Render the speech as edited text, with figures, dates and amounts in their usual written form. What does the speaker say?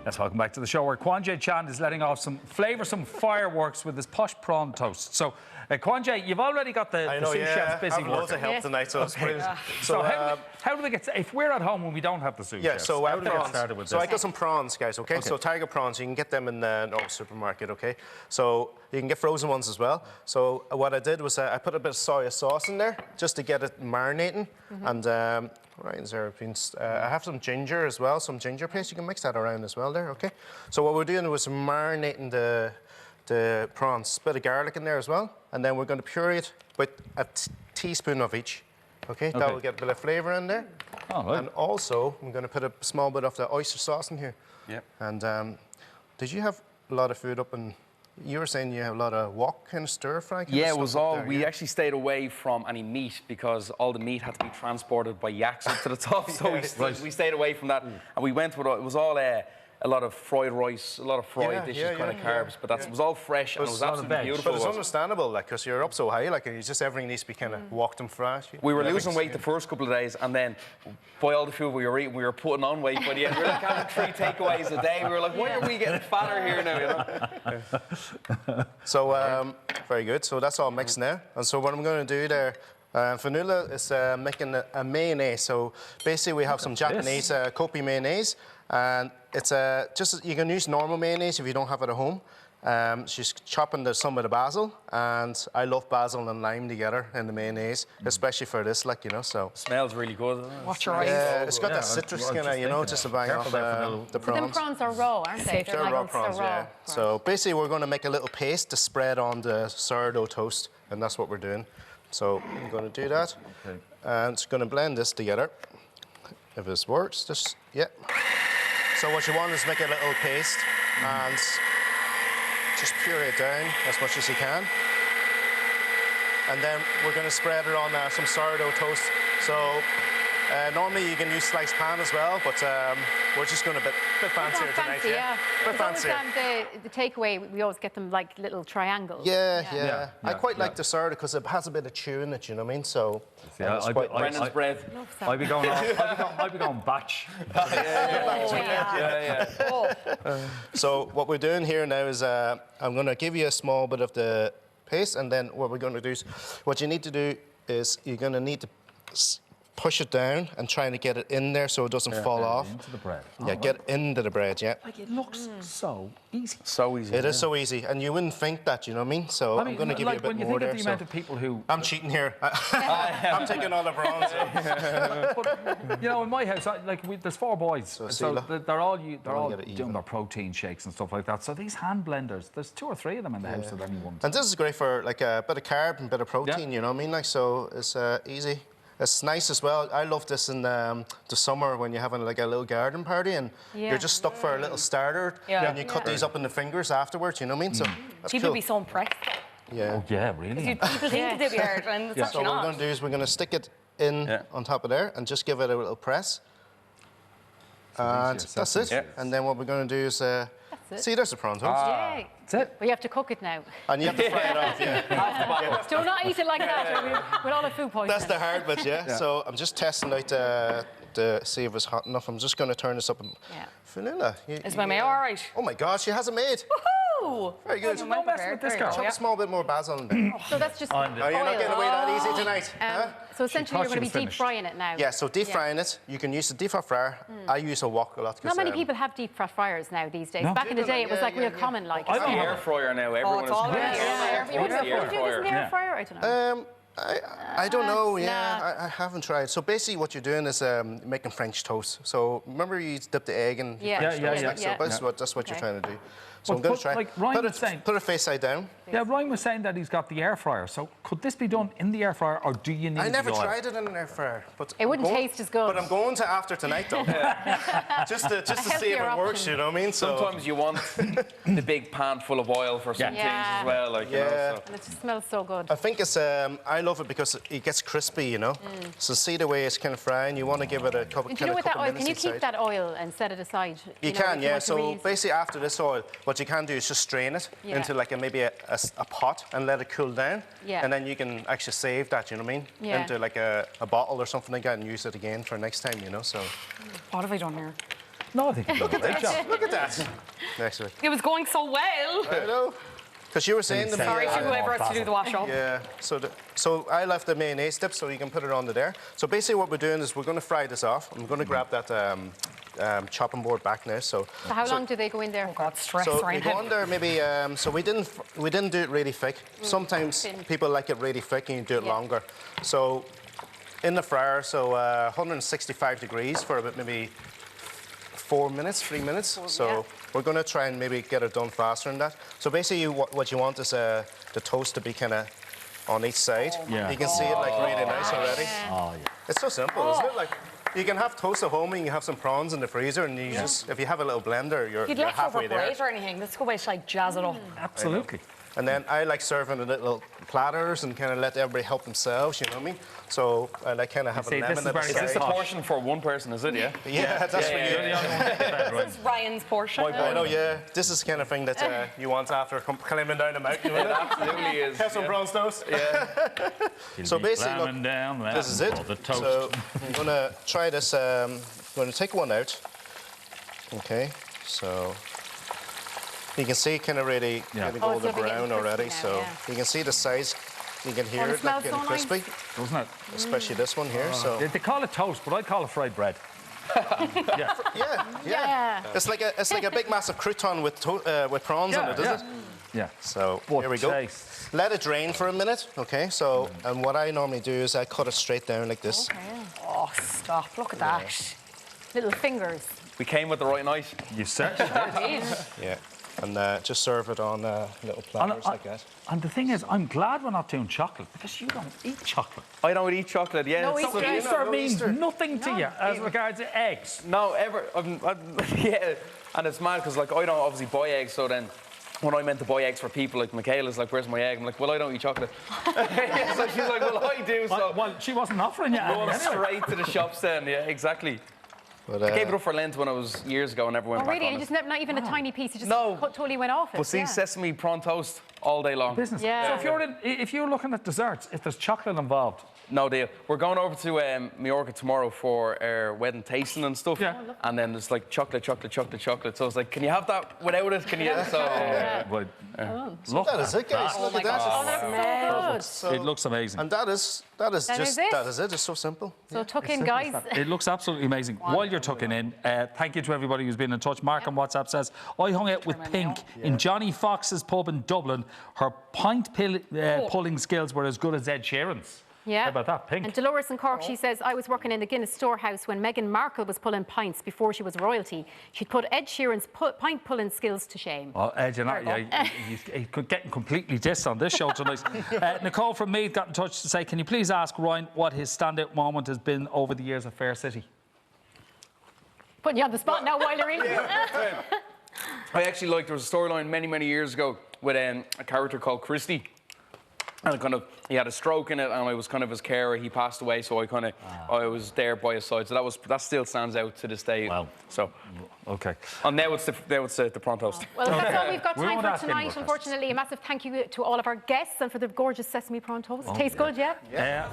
Yes, welcome back to the show where Kwanghi Chan is letting off some flavoursome fireworks with his posh prawn toast. So, Kwanghi, you've already got the sous chefs busy working. Loads of help tonight, so it's brilliant. So how do we get... If we're at home and we don't have the sous chefs, so how do we get prawns. started with So this? I got some prawns, guys, okay? So tiger prawns, you can get them in the North supermarket, okay? So you can get frozen ones as well. So what I did was I put a bit of soy sauce in there just to get it marinating. And right, there I have some ginger as well, some ginger paste. You can mix that around as well there, okay? So what we're doing was marinating the prawns, bit of garlic in there as well, and then we're going to puree it with a teaspoon of each. Okay, that will get a bit of flavour in there. Oh, right. And also, I'm going to put a small bit of the oyster sauce in here. Yep. And did you have a lot of food up in... You were saying you have a lot of wok kind of stir fry? Yeah, it was all. We actually stayed away from any meat because all the meat had to be transported by yaks up to the top. So we stayed away from that, and we went with it was all a lot of fried rice, a lot of fried dishes, kind of carbs. But that was all fresh and it was absolutely beautiful. But it's understandable, like, because you're up so high, like, it's just everything needs to be kind of woked and fried. We were losing weight the first couple of days, and then by all the food we were eating, we were putting on weight by the end. We were like having 3 takeaways a day. We were like, why are we getting fatter here now? You know? So very good. So that's all mixed now. And so what I'm going to do there. Fionnuala is making a mayonnaise. So basically, we have some Japanese Kewpie Mayonnaise, and it's just you can use normal mayonnaise if you don't have it at home. She's chopping some of the basil, and I love basil and lime together in the mayonnaise, especially for this, like, you know. So Smells really good. Doesn't it? Watch your eyes. yeah, it's got that citrus kind of, you know, just to bang off the prawns. But them prawns are raw, aren't they? They're raw prawns, yeah. Right. So basically, we're going to make a little paste to spread on the sourdough toast, and that's what we're doing. So I'm going to do that, and it's going to blend this together. If this works, just So what you want is make a little paste and just puree it down as much as you can. And then we're going to spread it on some sourdough toast. So normally you can use sliced pan as well, but we're just going a bit fancier tonight. Yeah. Bit fancier. The takeaway, we always get them like little triangles. Yeah. I quite like the sourdough because it has a bit of chew in it, you know what I mean? So Brennan's bread. I'd be going batch. So what we're doing here now is I'm going to give you a small bit of the paste, and then what we're going to do is, what you need to do is you're going to need to push it down and trying to get it in there so it doesn't fall off. Into the bread. Yeah, get into the bread, yeah. Like, it looks so easy. So easy. It is so easy, and you wouldn't think that, you know what I mean? So I'm going to give you a bit more there. When you think of the amount of people who... I'm cheating here. I'm taking all the prawns. But, you know, in my house, there's 4 boys, so they're all doing their protein shakes and stuff like that. So these hand blenders, there's 2 or 3 of them in the house at any one time. And this is great for like a bit of carb and a bit of protein, you know what I mean? Like, so it's easy. It's nice as well. I love this in the summer when you're having like a little garden party and you're just stuck for a little starter and you cut these up in the fingers afterwards, you know what I mean? So that's People cool. be so impressed. Yeah. Oh, yeah, really. People think they'd be hard, and it's So what we're going to do is we're going to stick it in on top of there and just give it a little press. And that's it. Yeah. And then what we're going to do is... See, there's the prawn toast. That's it. But you have to cook it now. And you have to fry it off, Do not eat it like that with all the food poisoning. That's the hard bit, So I'm just testing out to see if it's hot enough. I'm just going to turn this up. Fionnuala. Is my mayo all right? Oh my God, she has it made. Woohoo! Very good. No messing with this girl. Chop a small bit more basil in there. So that's just Are you not getting away that easy tonight? So essentially you're going to be deep frying it now. Yeah, so deep frying it. You can use the deep fry fryer. I use a wok a lot. Not many people have deep fry fryers now these days. Back in the day it was like real common. Like it's the air fryer now. Everyone is the air fryer. I don't know. I don't know, I haven't tried. So basically what you're doing is making French toast. So remember you dip the egg in French toast? So that's what you're trying to do. So I'm going to try. Like Ryan was saying, put it face side down. Yeah, Ryan was saying that he's got the air fryer. So could this be done in the air fryer, or do you need? I never tried it in an air fryer, but it wouldn't taste as good. But I'm going to after tonight though, just to see if it works. You know what I mean? So sometimes you want the big pan full of oil for some things as well, like you know. And it just smells so good. I think it's I love it because it gets crispy, you know. So see the way it's kind of frying. You want to give it a couple. Do you know what that oil? Can you keep that oil and set it aside? You can, yeah. So basically after this oil, what you can do is just strain it into like maybe a pot and let it cool down. And then you can actually save that, you know what I mean? Into like a bottle or something like that and use it again for next time, you know, so. What have I done here? No, I think you've done a great job. Look at that. Actually. It was going so well. I know. Because you were saying to me... Sorry to whoever has to do the wash up. Yeah, so I left the mayonnaise dip so you can put it onto there. So basically what we're doing is we're going to fry this off. I'm going to grab that chopping board back now. So how long do they go in there? Oh God, stress, so right? we go under maybe, so we didn't do it really thick. Sometimes people like it really thick and you do it longer. So in the fryer, so 165 degrees for about maybe 3 minutes. So we're going to try and maybe get it done faster than that. So basically what you want is the toast to be kind of on each side. You can see it like really nice already. It's so simple, isn't it? Like, you can have toast at home and you can have some prawns in the freezer and you just, if you have a little blender, you're halfway there. Or anything. Let's go away to like jazz it up. Absolutely. And then I like serving in little platters and kind of let everybody help themselves, you know what I mean? So I like kind of have a lemon at the side. Is this a portion for one person, is it, yeah? Yeah, that's for you. This is Ryan's portion. I know, yeah. This is the kind of thing that you want after climbing down the mountain. It absolutely is. Have some prawns toast. Yeah. So basically, look, this is it. So I'm going to try this. I'm going to take one out. Okay, so... You can see kind of really getting golden brown already, now, so you can see the size. You can hear it like getting crispy. Doesn't it? Especially this one here. So They call it toast, but I call it fried bread. yeah. It's like a big massive crouton with prawns on it, isn't it? Yeah. So here we go. Let it drain for a minute, okay? So and what I normally do is I cut it straight down like this. Okay. Oh, stop. Look at that. Little fingers. We came with the right knife. You certainly did. Yeah. And just serve it on little platters like that. And the thing is, I'm glad we're not doing chocolate because you don't eat chocolate. I don't eat chocolate, yeah. No So Easter means nothing to you as regards to eggs. No, ever. Yeah, and it's mad because like I don't obviously buy eggs, so then when I meant to buy eggs for people, like Michaela's like, "Where's my egg?" I'm like, "Well, I don't eat chocolate." So she's like, "Well, I do." So well, she wasn't offering you. going straight to the shops then. Yeah, exactly. But, I gave it up for Lent when I was years ago and never went back Really? on You it. just not even a tiny piece. You just totally went off it. But see, Sesame Prawn Toast all day long. Business. Yeah. So if you're looking at desserts, if there's chocolate involved, no deal. We're going over to Majorca tomorrow for our wedding tasting and stuff. Yeah. And then there's like chocolate. So I was like, can you have that without it? Can you? So look, that is it, guys. Look at that. Oh, that's so good. it looks amazing. And that is it. It's so simple. So tuck in, guys. It looks absolutely amazing. While you're tucking in, thank you to everybody who's been in touch. Mark on WhatsApp says, I hung out with Pink in Johnny Fox's pub in Dublin. Her pint pulling skills were as good as Ed Sheeran's. Yeah. How about that, Pink? And Dolores in Cork, she says, I was working in the Guinness storehouse when Meghan Markle was pulling pints before she was royalty. She'd put Ed Sheeran's pint pulling skills to shame. Oh, Ed, you're not, he's getting completely dissed on this show tonight. Nicole from Meath got in touch to say, can you please ask Ryan what his standout moment has been over the years at Fair City? Putting you on the spot now while you're in. I actually there was a storyline many years ago with a character called Christy. And he had a stroke in it, and I was kind of his carer. He passed away, so I was there by his side. So that still stands out to this day. Wow. So, okay. And now it's the prawn toast. Well, that's all we've got We time won't for ask any tonight. more Unfortunately, a massive thank you to all of our guests and for the gorgeous sesame prawn toast. Tastes good, yeah? Yeah.